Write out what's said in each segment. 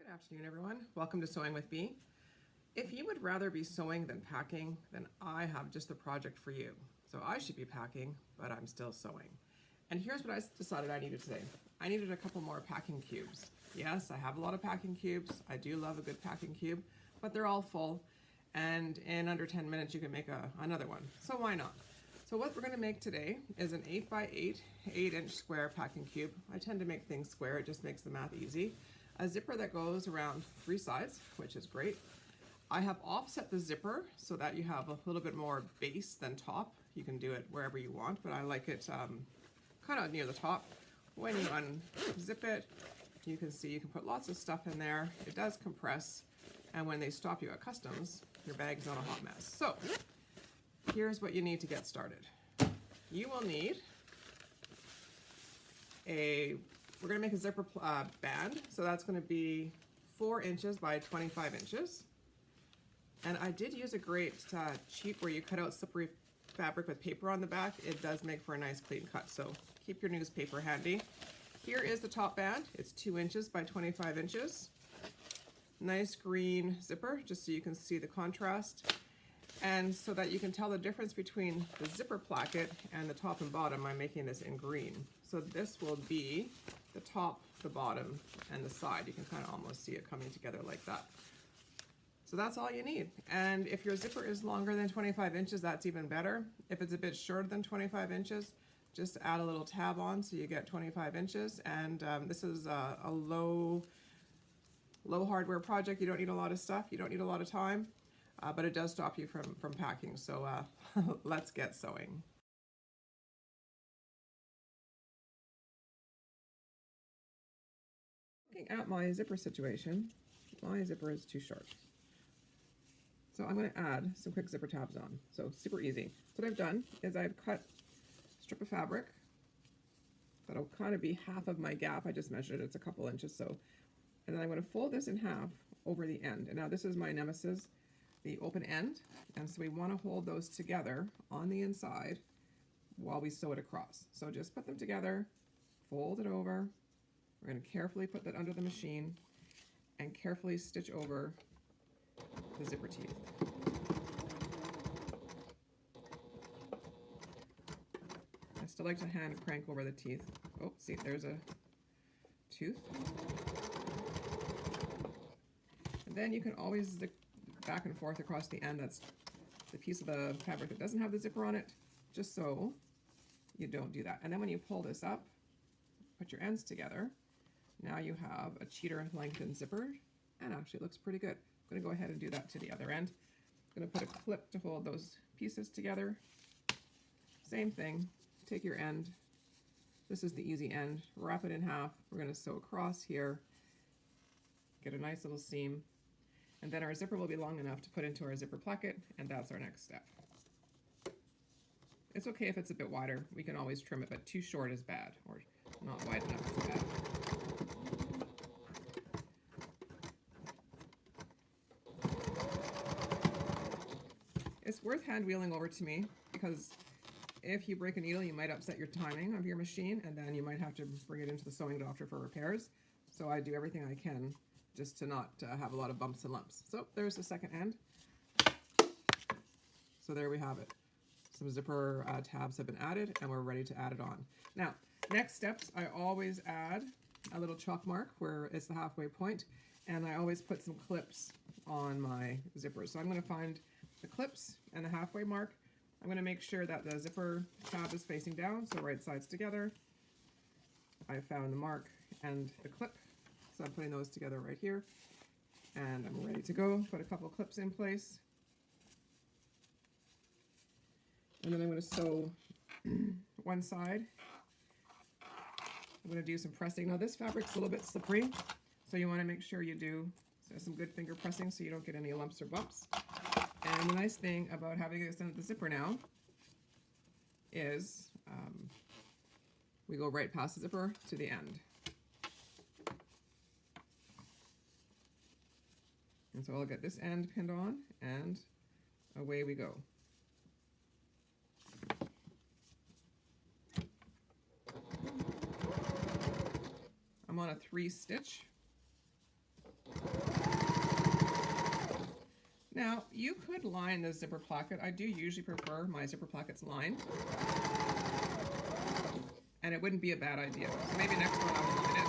Good afternoon, everyone. Welcome to Sewing with Me. If you would rather be sewing than packing, then I have just the project for you. So I should be packing, but I'm still sewing. And here's what I decided I needed today. I needed a couple more packing cubes. Yes, I have a lot of packing cubes. I do love a good packing cube, but they're all full. And in under 10 minutes, you can make another one. So why not? So what we're going to make today is an 8x8, 8-inch square packing cube. I tend to make things square. It just makes the math easy. A zipper that goes around 3 sides, which is great. I have offset the zipper so that you have a little bit more base than top. You can do it wherever you want, but I like it kind of near the top. When you unzip it, you can see you can put lots of stuff in there. It does compress, and when they stop you at customs, your bag's not a hot mess. So here's what you need to get started. You will need we're going to make a zipper band, so that's going to be 4 inches by 25 inches. And I did use a great cheat where you cut out slippery fabric with paper on the back. It does make for a nice clean cut, so keep your newspaper handy. Here is the top band. It's 2 inches by 25 inches. Nice green zipper, just so you can see the contrast. And so that you can tell the difference between the zipper placket and the top and bottom, I'm making this in green. So this will be the top, the bottom, and the side. You can kind of almost see it coming together like that. So that's all you need. And if your zipper is longer than 25 inches, that's even better. If it's a bit shorter than 25 inches, just add a little tab on so you get 25 inches. And this is a low hardware project. You don't need a lot of stuff. You don't need a lot of time, but it does stop you from packing. So let's get sewing. Looking at my zipper situation, my zipper is too short. So I'm going to add some quick zipper tabs on. So super easy. So what I've done is I've cut a strip of fabric that'll kind of be half of my gap. I just measured it, it's a couple inches. So, and then I'm going to fold this in half over the end. And now this is my nemesis, the open end. And so we want to hold those together on the inside while we sew it across. So just put them together, fold it over. We're going to carefully put that under the machine and carefully stitch over the zipper teeth. I still like to hand crank over the teeth. Oh, see, there's a tooth. And then you can always zip back and forth across the end. That's the piece of the fabric that doesn't have the zipper on it, just so you don't do that. And then when you pull this up, put your ends together. Now you have a cheater lengthened zipper, and actually it looks pretty good. I'm going to go ahead and do that to the other end. I'm going to put a clip to hold those pieces together. Same thing, take your end. This is the easy end. Wrap it in half. We're going to sew across here, get a nice little seam, and then our zipper will be long enough to put into our zipper placket, and that's our next step. It's okay if it's a bit wider. We can always trim it, but too short is bad, or not wide enough is bad. It's worth hand wheeling over to me, because if you break a needle, you might upset your timing of your machine, and then you might have to bring it into the sewing doctor for repairs. So I do everything I can just to not have a lot of bumps and lumps. So there's the second end. So there we have it. Some zipper tabs have been added, and we're ready to add it on. Now, next steps, I always add a little chalk mark where it's the halfway point, and I always put some clips on my zippers. So I'm going to find the clips and the halfway mark. I'm going to make sure that the zipper tab is facing down, so right sides together. I found the mark and the clip, so I'm putting those together right here, and I'm ready to go. Put a couple clips in place, and then I'm going to sew one side. I'm going to do some pressing. Now this fabric's a little bit slippery, so you want to make sure you do some good finger pressing so you don't get any lumps or bumps. And the nice thing about having this in the zipper now is we go right past the zipper to the end. And so I'll get this end pinned on, and away we go. I'm on a 3 stitch. Now, you could line the zipper placket. I do usually prefer my zipper plackets lined. And it wouldn't be a bad idea. So maybe next one I will line it.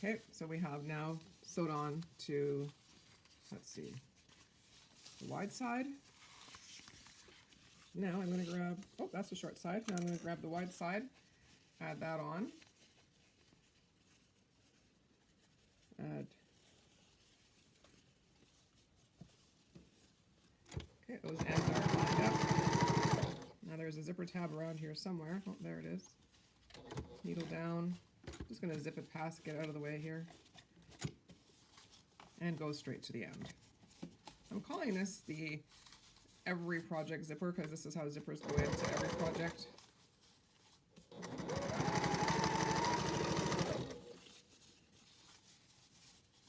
Okay, so we have now sewed on to, let's see, the wide side. Now I'm going to grab, oh, that's the short side. Now I'm going to grab the wide side, add that on. Add, okay, those ends are lined up. Now there's a zipper tab around here somewhere. Oh, there it is. Needle down. Just going to zip it past, get out of the way here, and go straight to the end. I'm calling this the every project zipper because this is how zippers go into every project.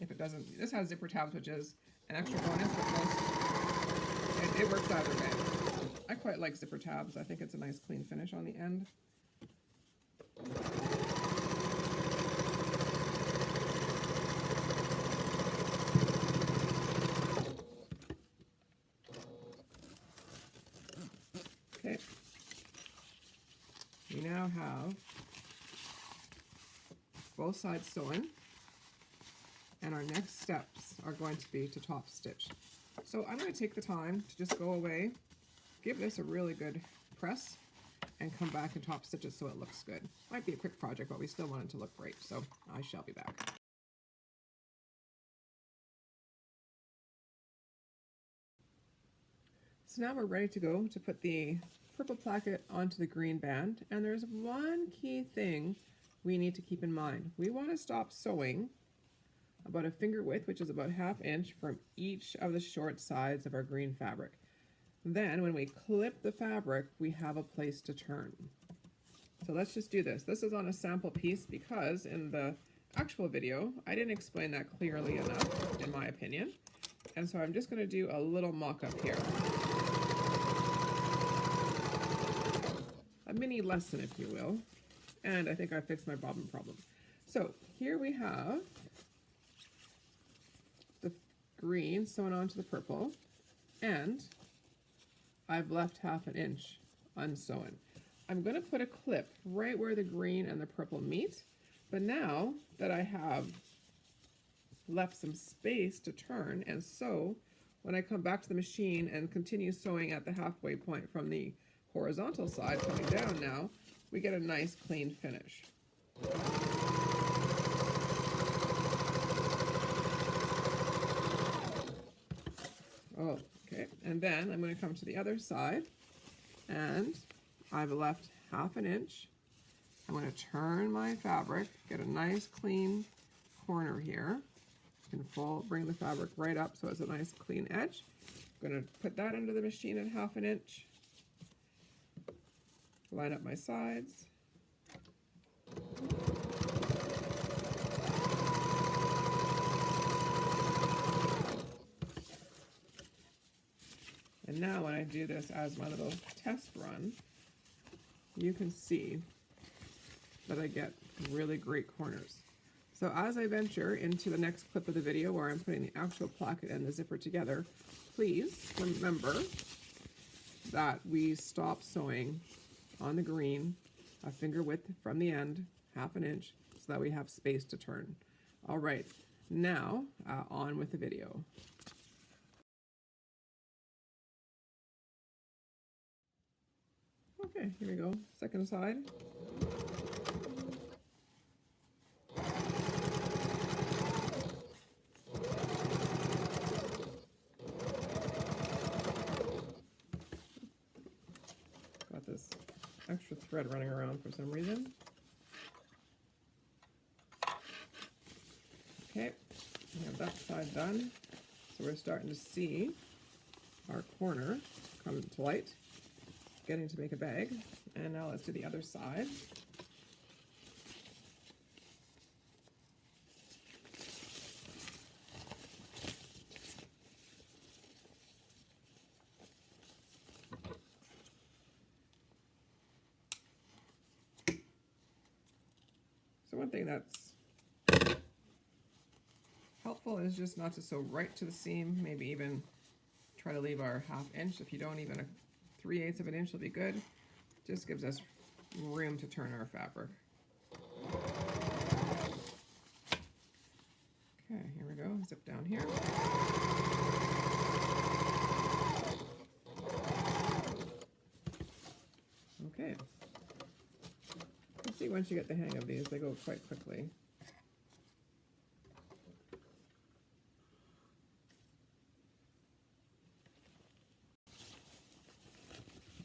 If it doesn't, this has zipper tabs, which is an extra bonus, but most, it works either way. I quite like zipper tabs. I think it's a nice clean finish on the end. Okay, we now have both sides sewn, and our next steps are going to be to top stitch. So I'm going to take the time to just go away, give this a really good press, and come back and top stitch it so it looks good. Might be a quick project, but we still want it to look great, so I shall be back. So now we're ready to go to put the purple placket onto the green band, and there's one key thing we need to keep in mind. We want to stop sewing about a finger width, which is about 1/2 inch from each of the short sides of our green fabric. Then when we clip the fabric, we have a place to turn. So let's just do this. This is on a sample piece because in the actual video, I didn't explain that clearly enough, in my opinion. And so I'm just going to do a little mock-up here. A mini lesson, if you will. And I think I fixed my bobbin problem. So here we have the green sewn onto the purple, and I've left 1/2 inch unsewn. I'm going to put a clip right where the green and the purple meet, but now that I have left some space to turn and sew, when I come back to the machine and continue sewing at the halfway point from the horizontal side coming down now, we get a nice clean finish. Oh, okay, and then I'm going to come to the other side, and I've left 1/2 inch. I'm going to turn my fabric, get a nice clean corner here. You can bring the fabric right up so it's a nice clean edge. I'm going to put that into the machine at 1/2 inch. Line up my sides. And now when I do this as my little test run, you can see that I get really great corners. So as I venture into the next clip of the video where I'm putting the actual placket and the zipper together, please remember that we stop sewing on the green a finger width from the end, 1/2 inch, so that we have space to turn. All right, now on with the video. Okay, here we go, second side. Got this extra thread running around for some reason. Okay, we have that side done. So we're starting to see our corner come to light, getting to make a bag. And now let's do the other side. one thing that's helpful is just not to sew right to the seam, maybe even try to leave our 1/2 inch. If you don't, even a 3/8 of an inch will be good. Just gives us room to turn our fabric. Okay, here we go, zip down here. Okay. Let's see, once you get the hang of these, they go quite quickly.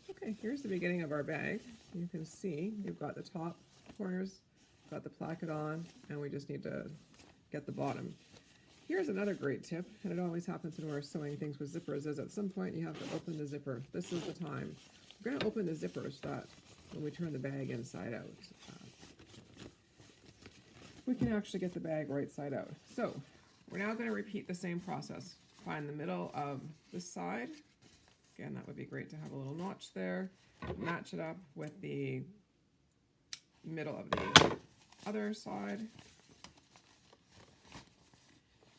Okay, here's the beginning of our bag. You can see you've got the top corners, got the placket on, and we just need to get the bottom. Here's another great tip, and it always happens when we're sewing things with zippers, is at some point you have to open the zipper. This is the time. We're going to open the zipper so that when we turn the bag inside out, we can actually get the bag right side out. So we're now going to repeat the same process. Find the middle of this side. Again, that would be great to have a little notch there. Match it up with the middle of the other side.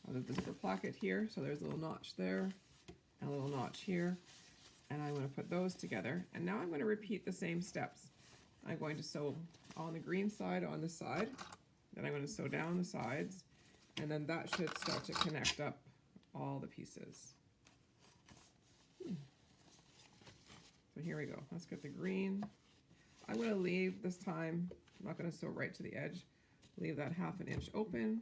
I'll do the zipper placket here, so there's a little notch there, and a little notch here. And I'm going to put those together. And now I'm going to repeat the same steps. I'm going to sew on the green side on this side. Then I'm going to sew down the sides. And then that should start to connect up all the pieces. So here we go. Let's get the green. I'm going to leave this time, I'm not going to sew right to the edge. Leave that 1/2 inch open.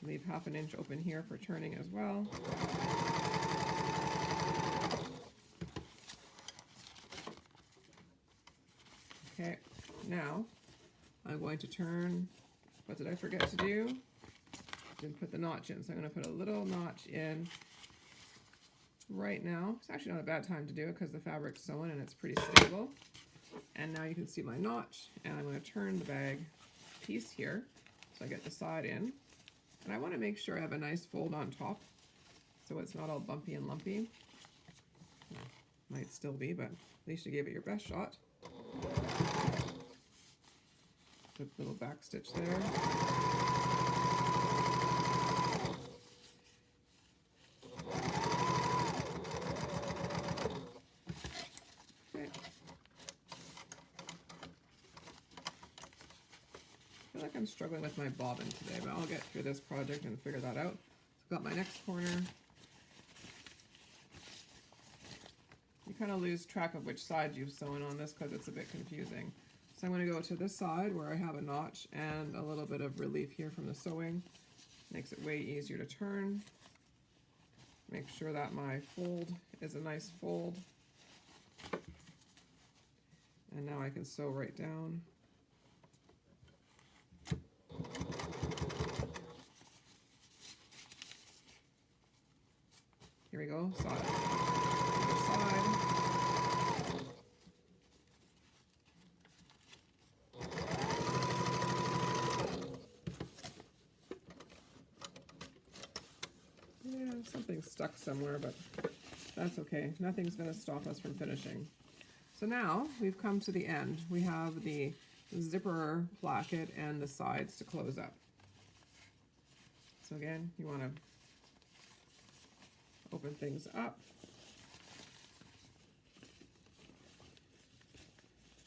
Leave 1/2 inch open here for turning as well. Okay, now I'm going to turn, what did I forget to do? Didn't put the notch in, so I'm going to put a little notch in right now. It's actually not a bad time to do it because the fabric's sewn and it's pretty stable. And now you can see my notch, and I'm going to turn the bag piece here so I get the side in. And I want to make sure I have a nice fold on top so it's not all bumpy and lumpy. Might still be, but at least you gave it your best shot. Put a little back stitch there. Okay. I feel like I'm struggling with my bobbin today, but I'll get through this project and figure that out. So I've got my next corner. You kind of lose track of which side you've sewn on this because it's a bit confusing. So I'm going to go to this side where I have a notch and a little bit of relief here from the sewing. Makes it way easier to turn. Make sure that my fold is a nice fold. And now I can sew right down. Here we go, side. Side. Yeah, something's stuck somewhere, but that's okay. Nothing's going to stop us from finishing. So now we've come to the end. We have the zipper placket and the sides to close up. So again, you want to open things up.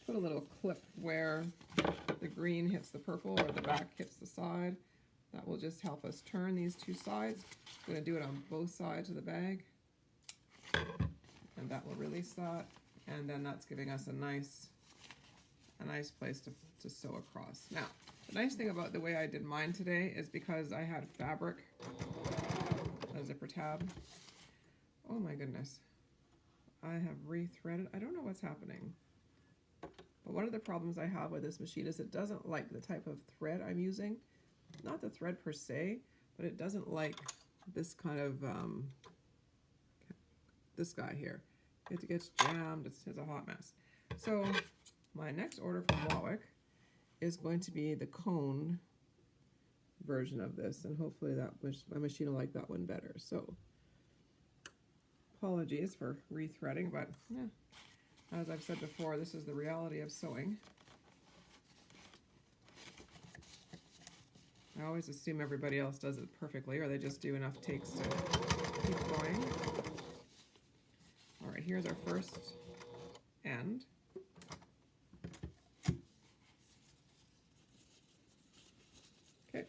Put a little clip where the green hits the purple or the back hits the side. That will just help us turn these two sides. I'm going to do it on both sides of the bag. And that will release that. And then that's giving us a nice place to sew across. Now, the nice thing about the way I did mine today is because I had fabric, a zipper tab. Oh my goodness. I have rethreaded. I don't know what's happening. But one of the problems I have with this machine is it doesn't like the type of thread I'm using. Not the thread per se, but it doesn't like this kind of, this guy here. It gets jammed, it's a hot mess. So my next order from Warwick is going to be the cone version of this, and hopefully my machine will like that one better. So apologies for rethreading, but yeah, as I've said before, this is the reality of sewing. I always assume everybody else does it perfectly, or they just do enough takes to keep going. All right, here's our first end. Okay.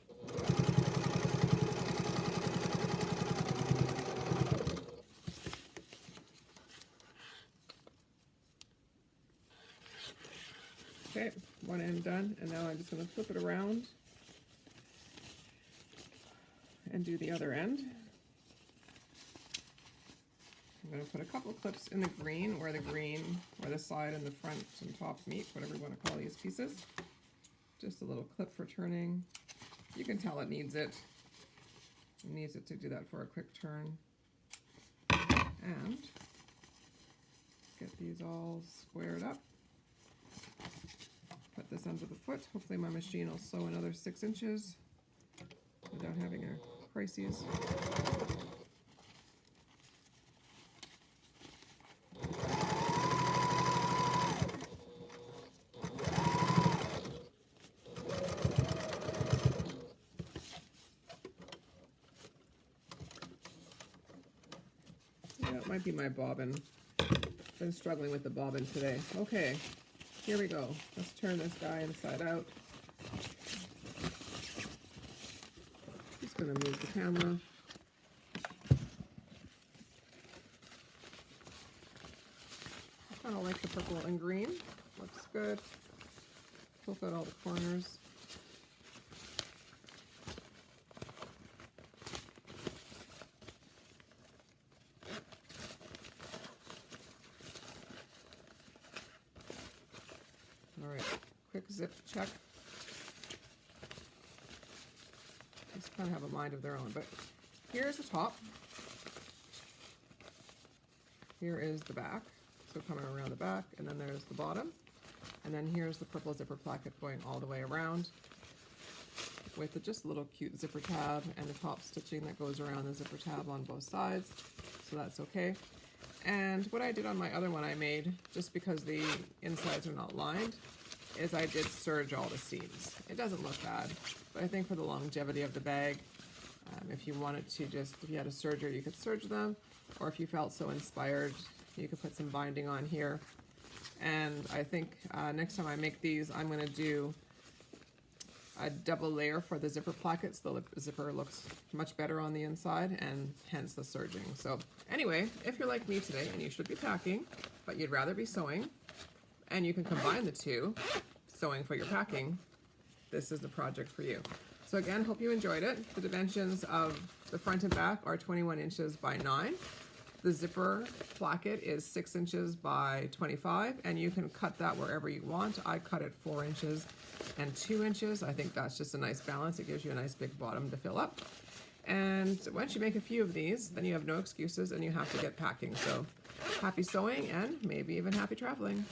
Okay, one end done, and now I'm just going to flip it around and do the other end. I'm going to put a couple of clips in the green where the side and the front and top meet, whatever you want to call these pieces. Just a little clip for turning. You can tell it needs it. It needs it to do that for a quick turn. And get these all squared up. Put this under the foot. Hopefully my machine will sew another 6 inches without having a crisis. Yeah, it might be my bobbin. Been struggling with the bobbin today. Okay, here we go. Let's turn this guy inside out. Just gonna move the camera. I kind of like the purple and green. Looks good. Poke out all the corners. All right, quick zip check. These kind of have a mind of their own, but here's the top. Here is the back, so coming around the back, and then there's the bottom. And then here's the purple zipper placket going all the way around with just a little cute zipper tab and the top stitching that goes around the zipper tab on both sides, so that's okay. And what I did on my other one I made, just because the insides are not lined, is I did serge all the seams. It doesn't look bad, but I think for the longevity of the bag, if you wanted to if you had a serger, you could serge them, or if you felt so inspired, you could put some binding on here. And I think next time I make these, I'm going to do a double layer for the zipper placket, so the zipper looks much better on the inside, and hence the serging. So anyway, if you're like me today and you should be packing, but you'd rather be sewing, and you can combine the two, sewing for your packing, this is the project for you. So again, hope you enjoyed it. The dimensions of the front and back are 21 inches by 9. The zipper placket is 6 inches by 25, and you can cut that wherever you want. I cut it 4 inches and 2 inches. I think that's just a nice balance. It gives you a nice big bottom to fill up. And once you make a few of these, then you have no excuses and you have to get packing. So happy sewing and maybe even happy traveling.